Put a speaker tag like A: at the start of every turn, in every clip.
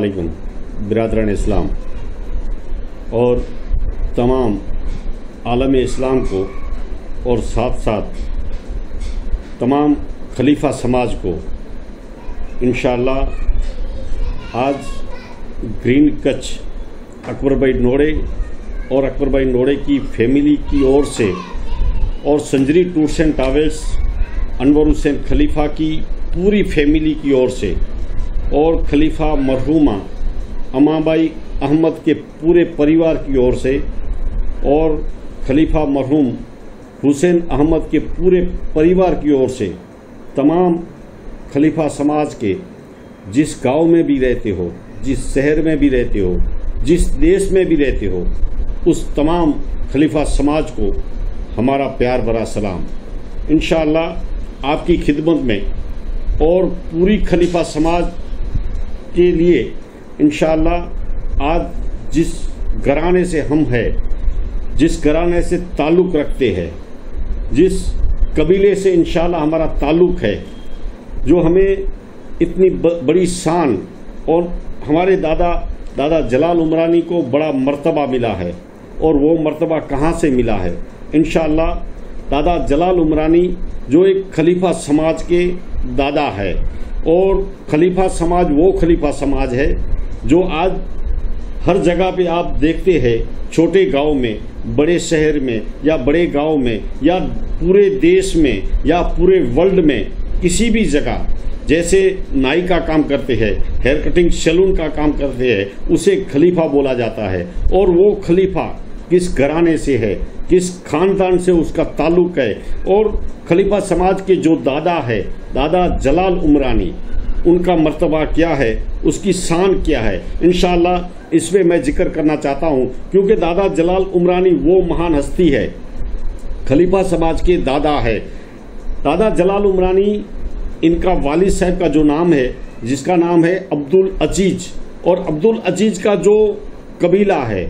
A: वालेकुम बिरादरान इस्लाम और तमाम आलम इस्लाम को और साथ साथ तमाम खलीफा समाज को इंशाअल्लाह आज ग्रीन कच्छ अकबर भाई नोड़े और अकबर भाई नोड़े की फैमिली की ओर से और Sanjari tours and travels Anwar Hussain Khalifa की पूरी फैमिली की ओर से और खलीफा मरहूमा अमाबाई अहमद के पूरे परिवार की ओर से और खलीफा मरहूम हुसैन अहमद के पूरे परिवार की ओर से तमाम खलीफा समाज के जिस गांव में भी रहते हो, जिस शहर में भी रहते हो, जिस देश में भी रहते हो, उस तमाम खलीफा समाज को हमारा प्यार भरा सलाम। इंशाअल्लाह आपकी खिदमत में और पूरी खलीफा समाज के लिए इंशाअल्लाह आज जिस घराने से हम हैं, जिस घराने से ताल्लुक़ रखते हैं, जिस कबीले से इंशाअल्लाह हमारा ताल्लुक़ है, जो हमें इतनी बड़ी शान और हमारे दादा जलाल उमरानी को बड़ा मर्तबा मिला है और वो मर्तबा कहाँ से मिला है। इंशाअल्लाह दादा जलाल उमरानी जो एक खलीफा समाज के दादा है और खलीफा समाज वो खलीफा समाज है जो आज हर जगह पे आप देखते हैं, छोटे गांव में, बड़े शहर में या बड़े गांव में या पूरे देश में या पूरे वर्ल्ड में किसी भी जगह जैसे नाई का काम करते हैं, हेयर कटिंग सैलून का काम करते हैं, उसे खलीफा बोला जाता है। और वो खलीफा किस घराने से है, किस खानदान से उसका ताल्लुक है और खलीफा समाज के जो दादा है, दादा जलाल उमरानी, उनका मर्तबा क्या है, उसकी शान क्या है, इंशाअल्लाह इसमें मैं जिक्र करना चाहता हूँ। क्योंकि दादा जलाल उमरानी वो महान हस्ती है, खलीफा समाज के दादा है। दादा जलाल उमरानी, इनका वालिद साहब का जो नाम है, जिसका नाम है अब्दुल अजीज, और अब्दुल अजीज का जो कबीला है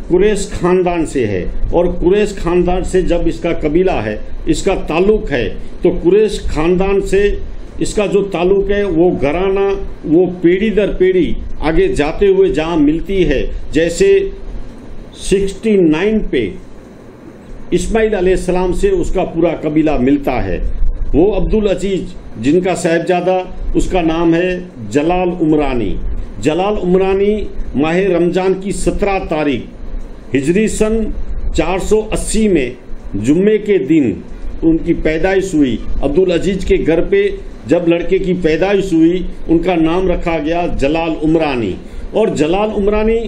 A: कुरैश खानदान से है और कुरैश खानदान से जब इसका कबीला है, इसका ताल्लुक है, तो कुरैश खानदान से इसका जो ताल्लुक है वो घराना वो पीढ़ी दर पीढ़ी आगे जाते हुए जहाँ मिलती है। जैसे 69 पे इस्माइल अलैहिस्सलाम से उसका पूरा कबीला मिलता है। वो अब्दुल अजीज जिनका साहिबजादा, उसका नाम है जलाल उमरानी। जलाल उमरानी माह रमजान की 17 तारीख हिजरी सन 480 में जुम्मे के दिन उनकी पैदाइश हुई। अब्दुल अजीज के घर पे जब लड़के की पैदाइश हुई, उनका नाम रखा गया जलाल उमरानी। और जलाल उमरानी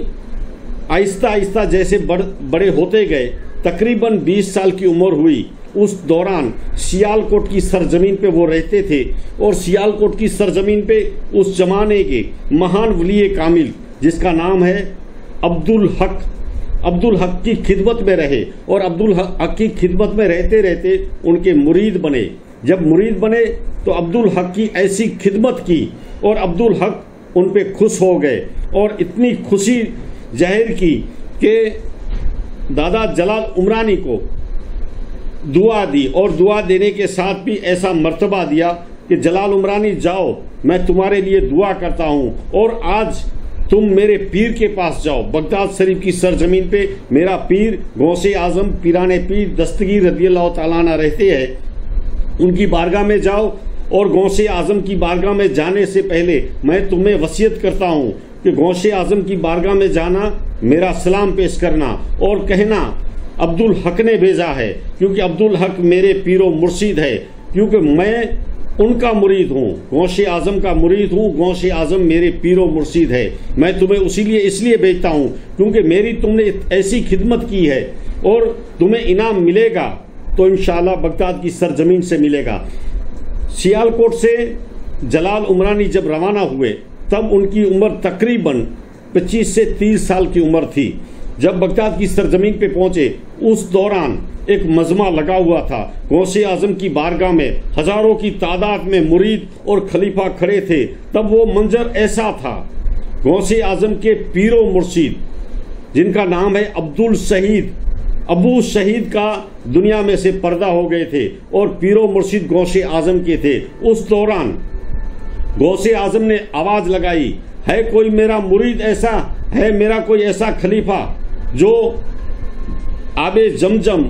A: आहिस्ता आहिस्ता जैसे बड़े होते गए, तकरीबन 20 साल की उम्र हुई, उस दौरान सियालकोट की सरजमीन पे वो रहते थे। और सियालकोट की सरजमीन पे उस जमाने के महान वली कामिल जिसका नाम है अब्दुल हक की खिदमत में रहे और अब्दुल हक की खिदमत में रहते रहते उनके मुरीद बने। जब मुरीद बने तो अब्दुल हक की ऐसी खिदमत की और अब्दुल हक उन पे खुश हो गए और इतनी खुशी जाहिर की कि दादा जलाल उमरानी को दुआ दी और दुआ देने के साथ भी ऐसा मर्तबा दिया कि जलाल उमरानी जाओ, मैं तुम्हारे लिए दुआ करता हूँ और आज तुम मेरे पीर के पास जाओ। बगदाद शरीफ की सरजमीन पे मेरा पीर गौसे आजम पीराने पीर दस्तगीर रदियल्लाहु ताला अन्हु रहते हैं, उनकी बारगाह में जाओ और गौसे आजम की बारगाह में जाने से पहले मैं तुम्हें वसीयत करता हूँ कि गौसे आजम की बारगाह में जाना, मेरा सलाम पेश करना और कहना अब्दुल हक ने भेजा है, क्योंकि अब्दुल हक मेरे पीरो मुर्शिद है, क्योंकि मैं उनका मुरीद हूँ, गौसे आजम का मुरीद हूँ, गौसे आजम मेरे पीरो मुर्शिद है। मैं तुम्हें इसलिए भेजता हूँ क्योंकि मेरी तुमने ऐसी खिदमत की है और तुम्हें इनाम मिलेगा तो इंशाअल्लाह बगदाद की सरजमीन से मिलेगा। सियालकोट से जलाल उमरानी जब रवाना हुए तब उनकी उम्र तकरीबन 25 से 30 साल की उम्र थी। जब बगदाद की सरजमीन पे पहुंचे उस दौरान एक मजमा लगा हुआ था। गौसे आजम की बारगाह में हजारों की तादाद में मुरीद और खलीफा खड़े थे। तब वो मंजर ऐसा था, गौसे आजम के पीरो मुर्शिद जिनका नाम है अब्दुल शहीद, अबू शहीद का दुनिया में से पर्दा हो गए थे और पीरो मुर्शिद गौसे आजम के थे। उस दौरान गौसे आजम ने आवाज लगाई है कोई मेरा मुरीद ऐसा, है मेरा कोई ऐसा खलीफा जो आबे जमजम।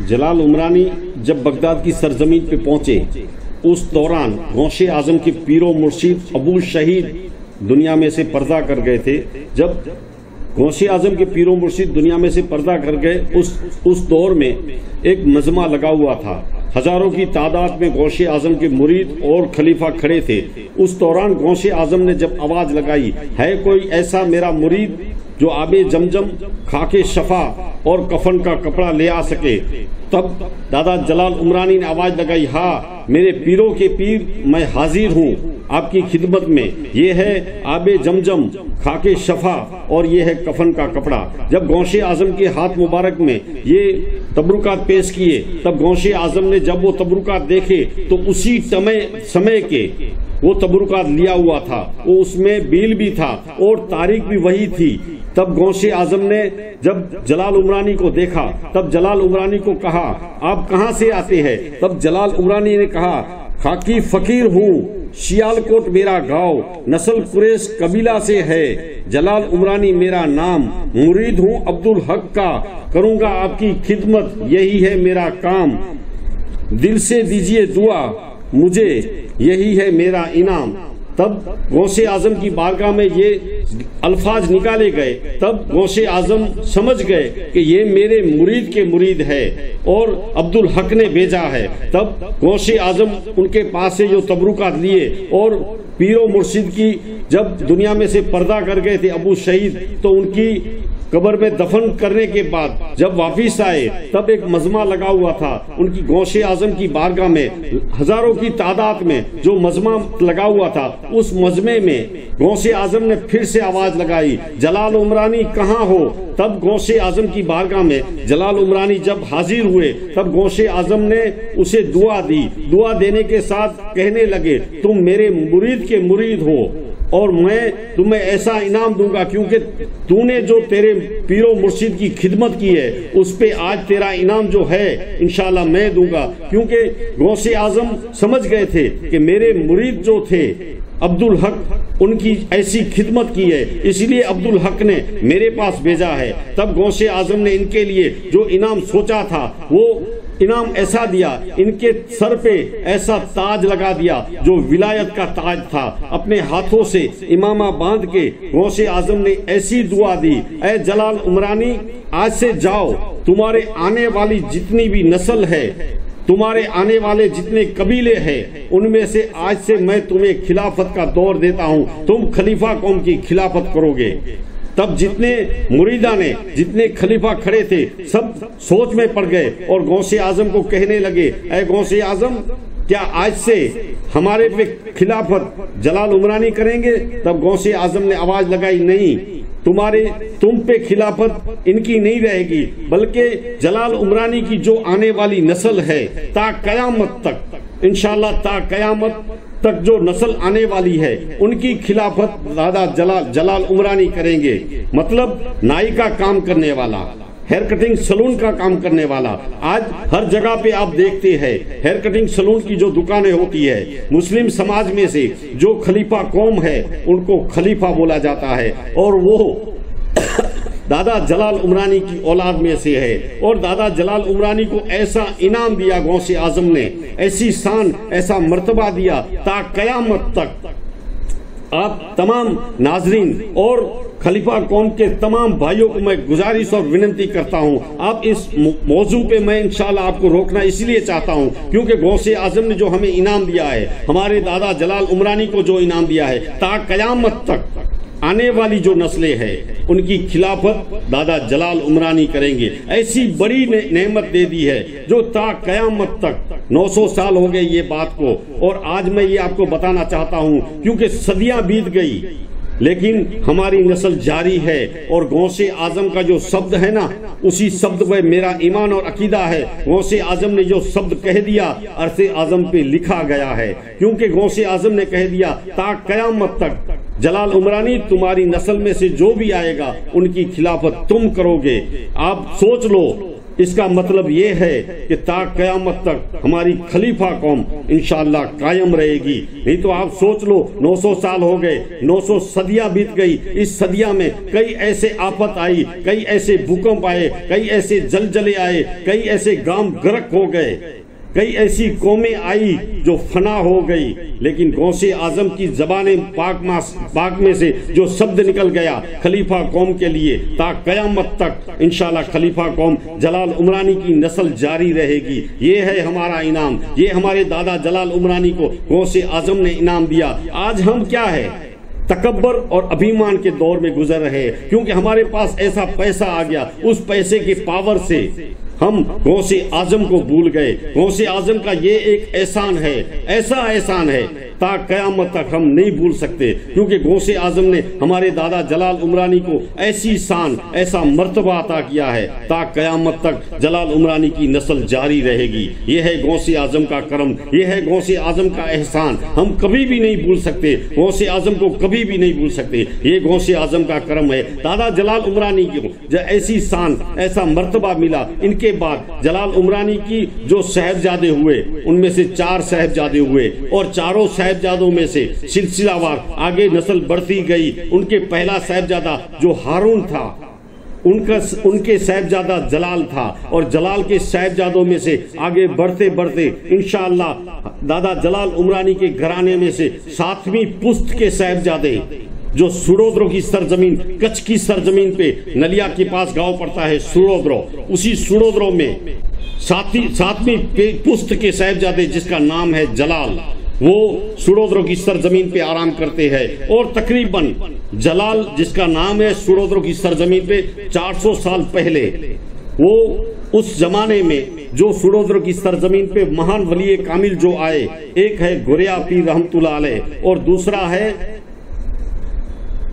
A: जलाल उमरानी जब बगदाद की सरजमीन पे पहुंचे, उस दौरान गौसे आजम के पीरो मुर्शिद अबू शहीद दुनिया में से पर्दा कर गए थे। जब गौसे आजम के पीरो मुर्शिद दुनिया में से पर्दा कर गए, उस दौर में एक मजमा लगा हुआ था। हजारों की तादाद में गौसे आजम के मुरीद और खलीफा खड़े थे। उस दौरान गौसे आजम ने जब आवाज लगाई, है कोई ऐसा मेरा मुरीद जो आबे जमजम खाके शफा और कफन का कपड़ा ले आ सके, तब दादा जलाल उमरानी ने आवाज लगाई, हाँ मेरे पीरों के पीर, मैं हाजिर हूँ आपकी खिदमत में। ये है आबे जमजम खाके शफा और ये है कफन का कपड़ा। जब गौसे आजम के हाथ मुबारक में ये तबरुकात पेश किए, तब गौसे आजम ने जब वो तबरुकात देखे तो उसी समय के वो तबरुकात लिया हुआ था, वो उसमें बील भी था और तारीख भी वही थी। तब गौसे आजम ने जब जलाल उमरानी को देखा, तब जलाल उमरानी को कहा, आप कहाँ से आते हैं? तब जलाल उमरानी ने कहा, खाकी फकीर हूँ, शियालकोट मेरा गांव, नस्ल कुरैश कबीला से है, जलाल उमरानी मेरा नाम, मुरीद हूँ अब्दुल हक का, करूँगा आपकी खिदमत, यही है मेरा काम, दिल से दीजिए दुआ मुझे, यही है मेरा इनाम। तब गौसे आजम की बारगाह में ये अल्फाज निकाले गए। तब गौसे आजम समझ गए कि ये मेरे मुरीद के मुरीद है और अब्दुल हक ने भेजा है। तब गौसे आजम उनके पास से जो तबरुकात लिए और पीरो मुर्शिद की जब दुनिया में से पर्दा कर गए थे अबू शहीद, तो उनकी कब्र में दफन करने के बाद जब वापिस आए, तब एक मजमा लगा हुआ था उनकी गौसे आजम की बारगाह में। हजारों की तादाद में जो मजमा लगा हुआ था, उस मजमे में गौसे आजम ने फिर से आवाज लगाई, जलाल उमरानी कहाँ हो? तब गौसे आजम की बारगाह में जलाल उमरानी जब हाजिर हुए, तब गौसे आजम ने उसे दुआ दी। दुआ देने के साथ कहने लगे, तुम मेरे मुरीद के मुरीद हो और मैं तुम्हें ऐसा इनाम दूंगा, क्योंकि तूने जो तेरे पीरो मुर्शिद की खिदमत की है, उस पे आज तेरा इनाम जो है इंशाल्लाह मैं दूंगा। क्योंकि गौसे आजम समझ गए थे कि मेरे मुरीद जो थे अब्दुल हक, उनकी ऐसी खिदमत की है, इसलिए अब्दुल हक ने मेरे पास भेजा है। तब गौसे आजम ने इनके लिए जो इनाम सोचा था, वो इनाम ऐसा दिया, इनके सर पे ऐसा ताज लगा दिया जो विलायत का ताज था। अपने हाथों से इमामा बांध के गौसे आजम ने ऐसी दुआ दी, ऐ जलाल उमरानी, आज से जाओ, तुम्हारे आने वाली जितनी भी नस्ल है, तुम्हारे आने वाले जितने कबीले हैं, उनमें से आज से मैं तुम्हें खिलाफत का दौर देता हूँ, तुम खलीफा कौम की खिलाफत करोगे। तब जितने मुरीदा ने, जितने खलीफा खड़े थे, सब सोच में पड़ गए और गौसे आजम को कहने लगे, ऐ गौसे आजम, क्या आज से हमारे पे खिलाफत जलाल उमरानी करेंगे? तब गौसे आजम ने आवाज लगाई, नहीं, तुम पे खिलाफत इनकी नहीं रहेगी, बल्कि जलाल उमरानी की जो आने वाली नस्ल है, ता कयामत तक, इंशाल्लाह ता कयामत तक जो नस्ल आने वाली है, उनकी खिलाफत दादा जलाल उमरानी करेंगे। मतलब नाई का काम करने वाला, हेयर कटिंग सलून का काम करने वाला। आज हर जगह पे आप देखते हैं हेयर कटिंग सलून की जो दुकानें होती है, मुस्लिम समाज में से जो खलीफा कौम है उनको खलीफा बोला जाता है और वो दादा जलाल उमरानी की औलाद में से है। और दादा जलाल उमरानी को ऐसा इनाम दिया गौसे आजम ने, ऐसी शान, ऐसा मर्तबा दिया, ता कयामत तक। आप तमाम नाजरीन और खलीफा कौम के तमाम भाइयों को मैं गुजारिश और विनती करता हूं, आप इस मौजू पे मैं इंशाल्लाह आपको रोकना इसलिए चाहता हूं क्योंकि गौसे आजम ने जो हमें इनाम दिया है, हमारे दादा जलाल उमरानी को जो इनाम दिया है, ता कयामत तक आने वाली जो नस्लें हैं उनकी खिलाफत दादा जलाल उमरानी करेंगे। ऐसी बड़ी नेमत दे दी है जो ता कयामत तक 900 साल हो गए ये बात को, और आज मैं ये आपको बताना चाहता हूँ क्योंकि सदियां बीत गई लेकिन हमारी नस्ल जारी है। और गौसे आजम का जो शब्द है ना, उसी शब्द में मेरा ईमान और अकीदा है। गौसे आजम ने जो शब्द कह दिया, अरसे आजम पे लिखा गया है, क्योंकि गौसे आजम ने कह दिया ता कयामत तक जलाल उमरानी तुम्हारी नस्ल में से जो भी आएगा उनकी खिलाफत तुम करोगे। आप सोच लो इसका मतलब ये है कि ता क़यामत तक हमारी खलीफा कौम इंशाअल्लाह कायम रहेगी। नहीं तो आप सोच लो, 900 साल हो गए, 900 सदियां बीत गई। इस सदिया में कई ऐसे आफत आई, कई ऐसे भूकंप आए, कई ऐसे जलजले आए, कई ऐसे गांव गर्क हो गए, कई ऐसी कौमें आई जो फना हो गई। लेकिन गौसे आजम की ज़बाने पाक में से जो शब्द निकल गया खलीफा कौम के लिए, ता क़यामत तक इंशाअल्लाह खलीफा कौम जलाल उमरानी की नस्ल जारी रहेगी। ये है हमारा इनाम, ये हमारे दादा जलाल उमरानी को गौसे आजम ने इनाम दिया। आज हम क्या है, तकब्बर और अभिमान के दौर में गुजर रहे हैं, क्योंकि हमारे पास ऐसा पैसा आ गया। उस पैसे की पावर से हम गौसे आजम को भूल गए। गौसे आजम का ये एक एहसान है, ऐसा एहसान है ता क़यामत तक हम नहीं भूल सकते, क्योंकि गौसे आजम ने हमारे दादा जलाल उमरानी को ऐसी शान, ऐसा मर्तबा अता किया है, ता क़यामत तक जलाल उमरानी की नस्ल जारी रहेगी। ये है गौसे आजम का करम, ये है गौसे आजम का एहसान, हम कभी भी नहीं भूल सकते। गौसे आजम को कभी भी नहीं भूल सकते। ये गौसे आजम का करम है। दादा जलाल उमरानी को ऐसी शान, ऐसा मर्तबा मिला। इनके बाद जलाल उमरानी की जो साहबजादे हुए, उनमें से 4 साहबजादे हुए, और चारों साहबजादों में से सिलसिलावार आगे नस्ल बढ़ती गई। उनके पहला साहबजादा जो हारून था, उनके साहबजादा जलाल था, और जलाल के साहबजादों में से आगे बढ़ते बढ़ते इंशाअल्लाह दादा जलाल उमरानी के घराने में से 7वीं पुश्त के साहबजादे जो सुड़ोद्रो की सरजमीन, कच्छ की सरजमीन पे नलिया के पास गांव पड़ता है सुड़ोद्रो, उसी सुड़ोद्रो में 7वीं पुश्त के साहबजादे जिसका नाम है जलाल, वो सुड़ोद्रो की सरजमीन पे आराम करते हैं। और तकरीबन जलाल जिसका नाम है सुड़ोद्रो की सरजमीन पे 400 साल पहले, वो उस जमाने में जो सुड़ोद्रो की सरजमीन पे महान वली कामिल जो आए, एक है गुरिया पीर रहमतुल्लाह अलैह और दूसरा है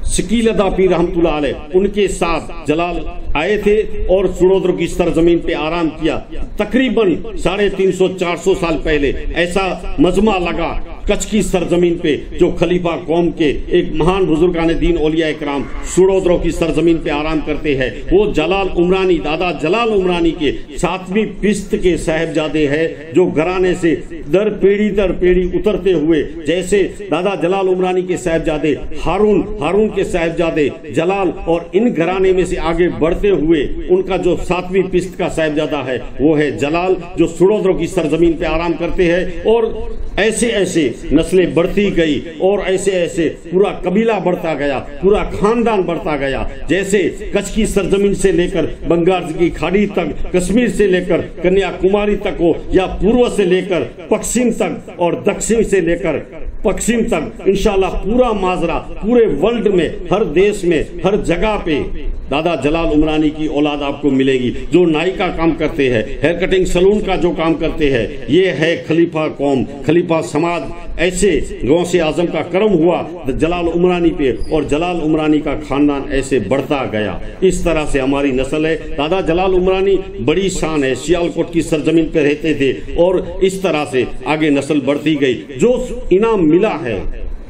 A: शकीलदा पीर रहमतुल्लाह अलैह, उनके साथ जलाल आए थे और सुड़ोद्रो की सरजमीन पे आराम किया। तकरीबन 350-400 साल पहले ऐसा मजमा लगा कच्छ की सरजमीन पे, जो खलीफा कौम के एक महान बुजुर्गान दीन औलिया इकराम सुड़ोद्रो की सरजमीन पे आराम करते हैं। वो जलाल उमरानी, दादा जलाल उमरानी के 7वीं पिश्त के साहबजादे हैं, जो घराने से दर पीढ़ी उतरते हुए, जैसे दादा जलाल उमरानी के साहबजादे हारून के साहबजादे जलाल, और इन घराने में से आगे बढ़ते हुए उनका जो 7वीं पिश्त का साहबजादा है वो है जलाल, जो सुड़ोद्रो की सरजमीन पे आराम करते हैं। और ऐसे ऐसे नस्लें बढ़ती गई और ऐसे ऐसे पूरा कबीला बढ़ता गया, पूरा खानदान बढ़ता गया। जैसे कच्छ की सरजमीन से लेकर बंगाल की खाड़ी तक, कश्मीर से लेकर कन्याकुमारी तक हो, या पूर्व से लेकर पश्चिम तक और दक्षिण से लेकर पश्चिम तक, इंशाल्लाह पूरा माजरा पूरे वर्ल्ड में, हर देश में, हर जगह पे दादा जलाल उमरानी की औलाद आपको मिलेगी, जो नाई का काम करते हैं, हेयर कटिंग सलून का जो काम करते हैं। ये है खलीफा कौम, खलीफा समाज। ऐसे गौसे आजम का करम हुआ जलाल उमरानी पे, और जलाल उमरानी का खानदान ऐसे बढ़ता गया। इस तरह से हमारी नस्ल है। दादा जलाल उमरानी बड़ी शान है, सियालकोट की सरजमीन पे रहते थे, और इस तरह से आगे नस्ल बढ़ती गई। जो इनाम मिला है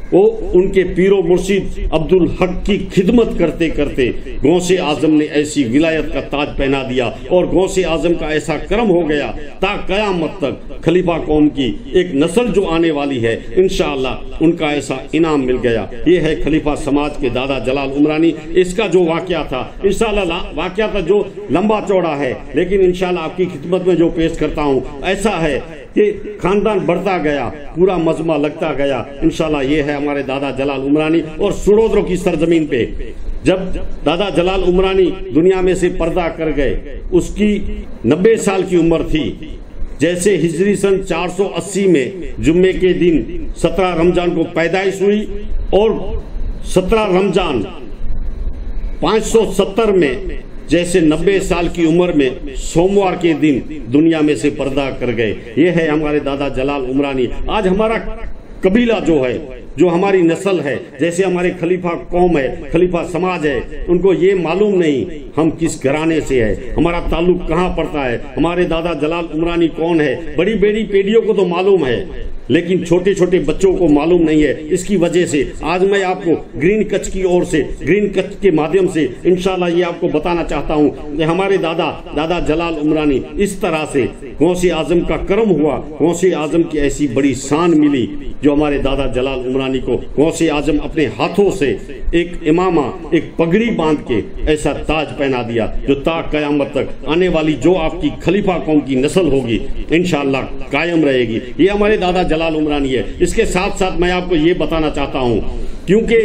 A: वो उनके पीरो मुर्शिद अब्दुल हक की खिदमत करते करते गौसे आजम ने ऐसी विलायत का ताज पहना दिया, और गौसे आजम का ऐसा करम हो गया ता क़यामत तक खलीफा कौम की एक नस्ल जो आने वाली है इंशाअल्लाह उनका ऐसा इनाम मिल गया। ये है खलीफा समाज के दादा जलाल उमरानी। इसका जो वाकया था, इंशाअल्लाह वाकया था जो लंबा चौड़ा है, लेकिन इंशाअल्लाह आपकी खिदमत में जो पेश करता हूँ ऐसा है कि खानदान बढ़ता गया, पूरा मजमा लगता गया। इंशाल्लाह ये है हमारे दादा जलाल उमरानी। और सुड़ोद्रो की सरजमीन पे जब दादा जलाल उमरानी दुनिया में से पर्दा कर गए, उसकी 90 साल की उम्र थी। जैसे हिजरी सन 480 में जुम्मे के दिन 17 रमजान को पैदाइश हुई, और 17 रमजान 570 में जैसे 90 साल की उम्र में सोमवार के दिन दुनिया में से पर्दा कर गए। ये है हमारे दादा जलाल उमरानी। आज हमारा कबीला जो है जो हमारी नस्ल है, जैसे हमारे खलीफा कौम है, खलीफा समाज है, उनको ये मालूम नहीं हम किस घराने से है, हमारा ताल्लुक कहाँ पड़ता है, हमारे दादा जलाल उमरानी कौन है। बड़ी बड़ी पीढ़ियों को तो मालूम है, लेकिन छोटे छोटे बच्चों को मालूम नहीं है। इसकी वजह से आज मैं आपको ग्रीन कच की ओर से, ग्रीन कच के माध्यम से इंशाल्लाह ये आपको बताना चाहता हूँ कि हमारे दादा जलाल उमरानी इस तरह से गौसे आजम का करम हुआ, गौसे आजम की ऐसी बड़ी शान मिली जो हमारे दादा जलाल उमरानी को गौसे आजम अपने हाथों से एक इमामा, एक पगड़ी बांध के ऐसा ताज पहना दिया जो ताक कयामत तक आने वाली जो आपकी खलीफा कौम की नस्ल होगी इंशाअल्लाह कायम रहेगी। ये हमारे दादा जलाल उमरानी है। इसके साथ साथ मैं आपको ये बताना चाहता हूँ, क्योंकि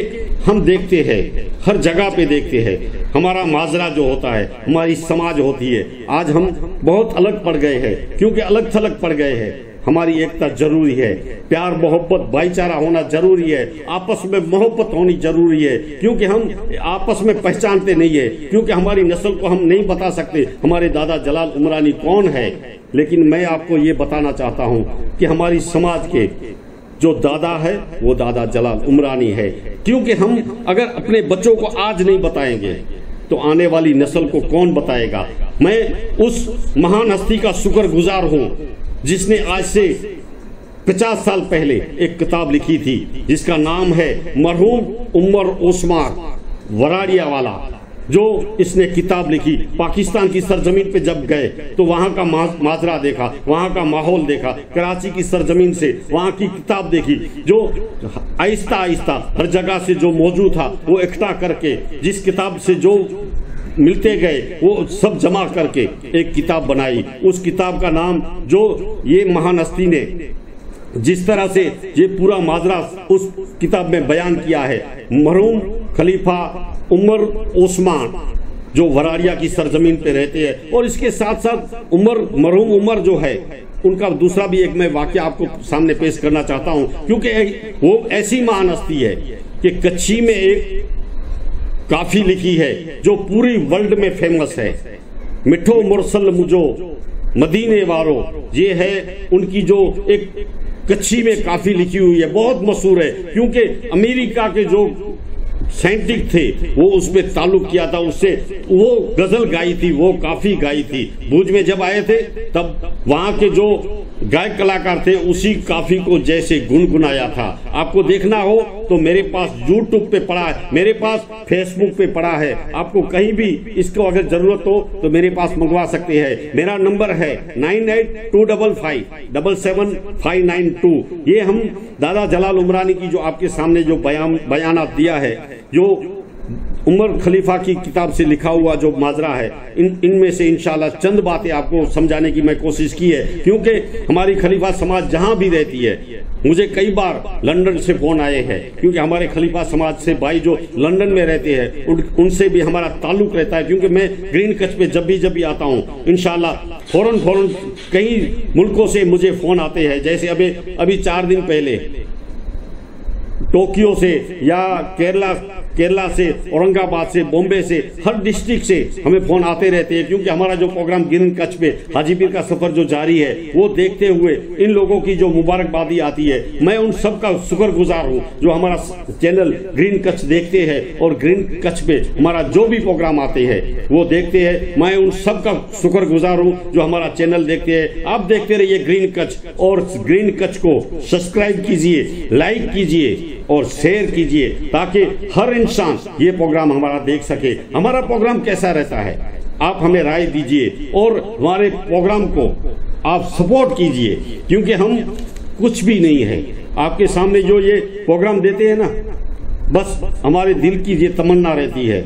A: हम देखते हैं, हर जगह पे देखते हैं, हमारा माजरा जो होता है, हमारी समाज होती है, आज हम बहुत अलग पड़ गए हैं। क्योंकि अलग थलग पड़ गए हैं, हमारी एकता जरूरी है, प्यार मोहब्बत भाईचारा होना जरूरी है, आपस में मोहब्बत होनी जरूरी है। क्योंकि हम आपस में पहचानते नहीं है, क्योंकि हमारी नस्ल को हम नहीं बता सकते हमारे दादा जलाल उमरानी कौन है। लेकिन मैं आपको ये बताना चाहता हूँ कि हमारी समाज के जो दादा है वो दादा जलाल उमरानी है। क्योंकि हम अगर अपने बच्चों को आज नहीं बताएंगे तो आने वाली नस्ल को कौन बताएगा। मैं उस महान हस्ती का शुक्रगुजार हूँ जिसने आज से 50 साल पहले एक किताब लिखी थी जिसका नाम है मरहूम उमर ओस्मान वराड़िया वाला। जो इसने किताब लिखी, पाकिस्तान की सरजमीन पे जब गए तो वहाँ का माजरा देखा, वहाँ का माहौल देखा, कराची की सरजमीन से वहाँ की किताब देखी, जो आहिस्ता आहिस्ता हर जगह से जो मौजूद था वो इकट्ठा करके, जिस किताब से जो मिलते गए वो सब जमा करके एक किताब बनाई। उस किताब का नाम जो ये महान हस्ती ने जिस तरह से ये पूरा माजरा उस किताब में बयान किया है, मरहूम खलीफा उमर ओस्मान जो वराड़िया की सरजमीन पे रहते हैं। और इसके साथ साथ मरहूम उमर जो है उनका दूसरा भी एक मैं वाकया आपको सामने पेश करना चाहता हूँ, क्योंकि वो ऐसी महान हस्ती है कि कच्छी में एक काफी लिखी है जो पूरी वर्ल्ड में फेमस है। मिठो मुरसल मुझो मदीने वारो, ये है उनकी जो एक कच्छी में काफी लिखी हुई है, बहुत मशहूर है। क्योंकि अमेरिका के जो साइंटिस्ट थे वो उस पर ताल्लुक किया था, उससे वो गजल गाई थी, वो काफी गाई थी। भुज में जब आए थे तब वहां के जो गायक कलाकार थे उसी काफी को जैसे गुनगुनाया था। आपको देखना हो तो मेरे पास यूट्यूब पे पड़ा है, मेरे पास फेसबुक पे पड़ा है। आपको कहीं भी इसको अगर जरूरत हो तो मेरे पास मंगवा सकते हैं। मेरा नंबर है 9825577592। ये हम दादा जलाल उमरानी की जो आपके सामने जो बयानात दिया है, जो उमर खलीफा की किताब से लिखा हुआ जो माजरा है, इनमें से इंशाल्लाह चंद बातें आपको समझाने की मैं कोशिश की है। क्योंकि हमारी खलीफा समाज जहां भी रहती है, मुझे कई बार लंदन से फोन आए हैं, क्योंकि हमारे खलीफा समाज से भाई जो लंदन में रहते हैं उनसे भी हमारा ताल्लुक रहता है। क्योंकि मैं ग्रीन कच पे जब भी आता हूँ इंशाल्लाह फौरन कई मुल्कों से मुझे फोन आते हैं। जैसे अभी 4 दिन पहले टोक्यो से या केरला से, औरंगाबाद से, बॉम्बे से, हर डिस्ट्रिक्ट से हमें फोन आते रहते हैं। क्योंकि हमारा जो प्रोग्राम ग्रीन कच पे हाजीपीर का सफर जो जारी है वो देखते हुए इन लोगों की जो मुबारकबादी आती है, मैं उन सब का शुक्रगुजार हूँ जो हमारा चैनल ग्रीन कच देखते हैं और ग्रीन कच पे हमारा जो भी प्रोग्राम आते हैं वो देखते हैं। मैं उन सब का शुक्रगुजार हूँ जो हमारा चैनल देखते हैं। आप देखते रहिए ग्रीन कच, और ग्रीन कच को सब्सक्राइब कीजिए, लाइक कीजिए और शेयर कीजिए ताकि हर इंसान ये प्रोग्राम हमारा देख सके। हमारा प्रोग्राम कैसा रहता है आप हमें राय दीजिए और हमारे प्रोग्राम को आप सपोर्ट कीजिए। क्योंकि हम कुछ भी नहीं है, आपके सामने जो ये प्रोग्राम देते हैं ना, बस हमारे दिल की ये तमन्ना रहती है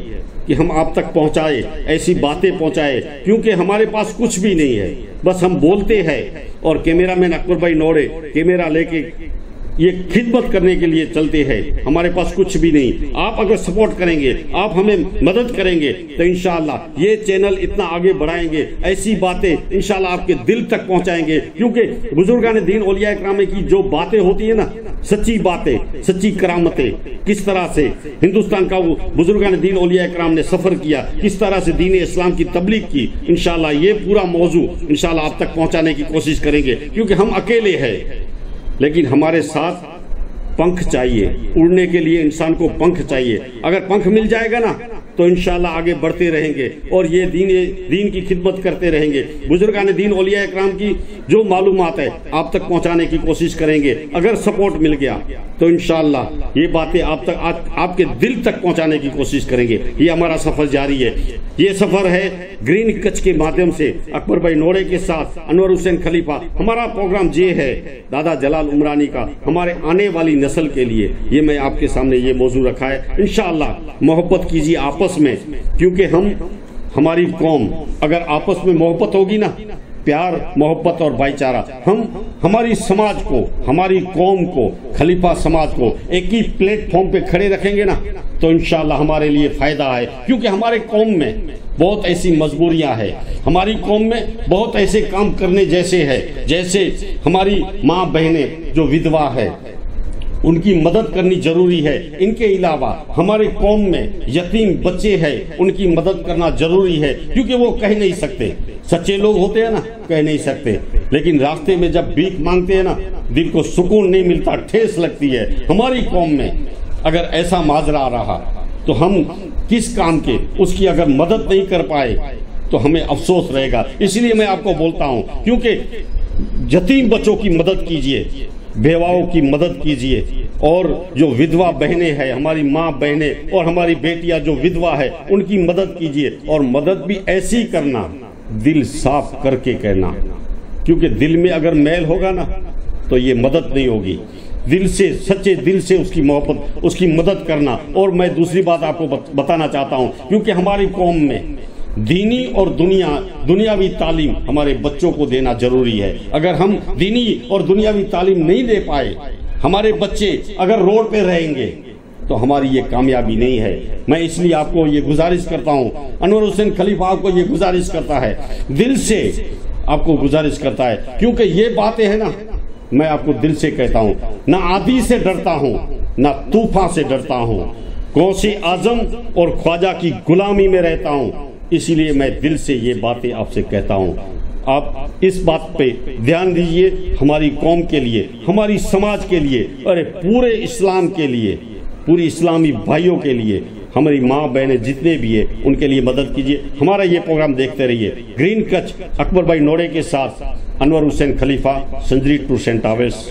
A: कि हम आप तक पहुंचाए, ऐसी बातें पहुंचाए। क्योंकि हमारे पास कुछ भी नहीं है, बस हम बोलते हैं और कैमरा मैन अकबर भाई नोड़े कैमरा लेके ये खिदमत करने के लिए चलते हैं। हमारे पास कुछ भी नहीं। आप अगर सपोर्ट करेंगे, आप हमें मदद करेंगे तो इंशाल्लाह ये चैनल इतना आगे बढ़ाएंगे, ऐसी बातें इंशाल्लाह आपके दिल तक पहुंचाएंगे। क्योंकि बुजुर्गान दीन औलिया इकराम की जो बातें होती है ना, सच्ची बातें, सच्ची करामतें, किस तरह से हिंदुस्तान का वो बुजुर्गान दीन औलिया इकराम ने सफर किया, किस तरह से दीन इस्लाम की तबलीग की, इंशाल्लाह ये पूरा मौजू इंशाल्लाह आप तक पहुंचाने की कोशिश करेंगे। क्योंकि हम अकेले हैं, लेकिन हमारे साथ पंख चाहिए, उड़ने के लिए इंसान को पंख चाहिए। अगर पंख मिल जाएगा ना तो इंशाल्लाह आगे बढ़ते रहेंगे और ये दीन की खिदमत करते रहेंगे। बुजुर्गान दीन औलिया इकराम की जो मालूमात है आप तक पहुंचाने की कोशिश करेंगे। अगर सपोर्ट मिल गया तो इंशाल्लाह ये बातें आप तक आपके दिल तक पहुंचाने की कोशिश करेंगे। ये हमारा सफर जारी है। ये सफर है ग्रीन कच्छ के माध्यम से अकबर भाई नोरे के साथ अनवर हुसैन खलीफा। हमारा प्रोग्राम ये है दादा जलाल उमरानी का हमारे आने वाली नस्ल के लिए। ये मैं आपके सामने ये मौजू रखा है। इंशाअल्लाह मोहब्बत कीजिए आपस में, क्योंकि हमारी कौम अगर आपस में मोहब्बत होगी ना, प्यार मोहब्बत और भाईचारा, हम हमारी समाज को, हमारी कौम को, खलीफा समाज को एक ही प्लेटफॉर्म पे खड़े रखेंगे ना तो इंशाल्लाह हमारे लिए फायदा है। क्योंकि हमारे कौम में बहुत ऐसी मजबूरियां हैं, हमारी कौम में बहुत ऐसे काम करने जैसे है, जैसे हमारी माँ बहनें जो विधवा है उनकी मदद करनी जरूरी है। इनके अलावा हमारे कौम में यतीम बच्चे हैं, उनकी मदद करना जरूरी है, क्योंकि वो कह नहीं सकते। सच्चे लोग होते हैं ना, कह नहीं सकते, लेकिन रास्ते में जब भीख मांगते हैं ना दिल को सुकून नहीं मिलता, ठेस लगती है। हमारी कौम में अगर ऐसा माजरा रहा तो हम किस काम के, उसकी अगर मदद नहीं कर पाए तो हमें अफसोस रहेगा। इसलिए मैं आपको बोलता हूं, क्योंकि यतीम बच्चों की मदद कीजिए, बेवाओं की मदद कीजिए, और जो विधवा बहनें हैं, हमारी माँ बहनें और हमारी बेटियां जो विधवा है उनकी मदद कीजिए। और मदद भी ऐसी करना, दिल साफ करके कहना, क्योंकि दिल में अगर मैल होगा ना तो ये मदद नहीं होगी। दिल से, सच्चे दिल से उसकी मोहब्बत, उसकी मदद करना। और मैं दूसरी बात आपको बताना चाहता हूँ, क्योंकि हमारी कौम में दीनी और दुनियावी तालीम हमारे बच्चों को देना जरूरी है। अगर हम दीनी और दुनियावी तालीम नहीं दे पाए, हमारे बच्चे अगर रोड पे रहेंगे तो हमारी ये कामयाबी नहीं है। मैं इसलिए आपको ये गुजारिश करता हूँ, अनवर हुसैन खलीफा आपको ये गुजारिश करता है, दिल से आपको गुजारिश करता है, क्योंकि ये बातें हैं ना, मैं आपको दिल से कहता हूँ, ना आदि से डरता हूँ ना तूफान से डरता हूँ, गौसे आजम और ख्वाजा की गुलामी में रहता हूँ। इसीलिए मैं दिल से ये बातें आपसे कहता हूँ। आप इस बात पे ध्यान दीजिए, हमारी कौम के लिए, हमारी समाज के लिए, अरे पूरे इस्लाम के लिए, पूरी इस्लामी भाइयों के लिए, हमारी माँ बहनें जितने भी है उनके लिए मदद कीजिए। हमारा ये प्रोग्राम देखते रहिए। ग्रीन कच्छ अकबर भाई नोरे के साथ अनवर हुसैन खलीफा, संजरी टूर्स एंड ट्रैवल्स।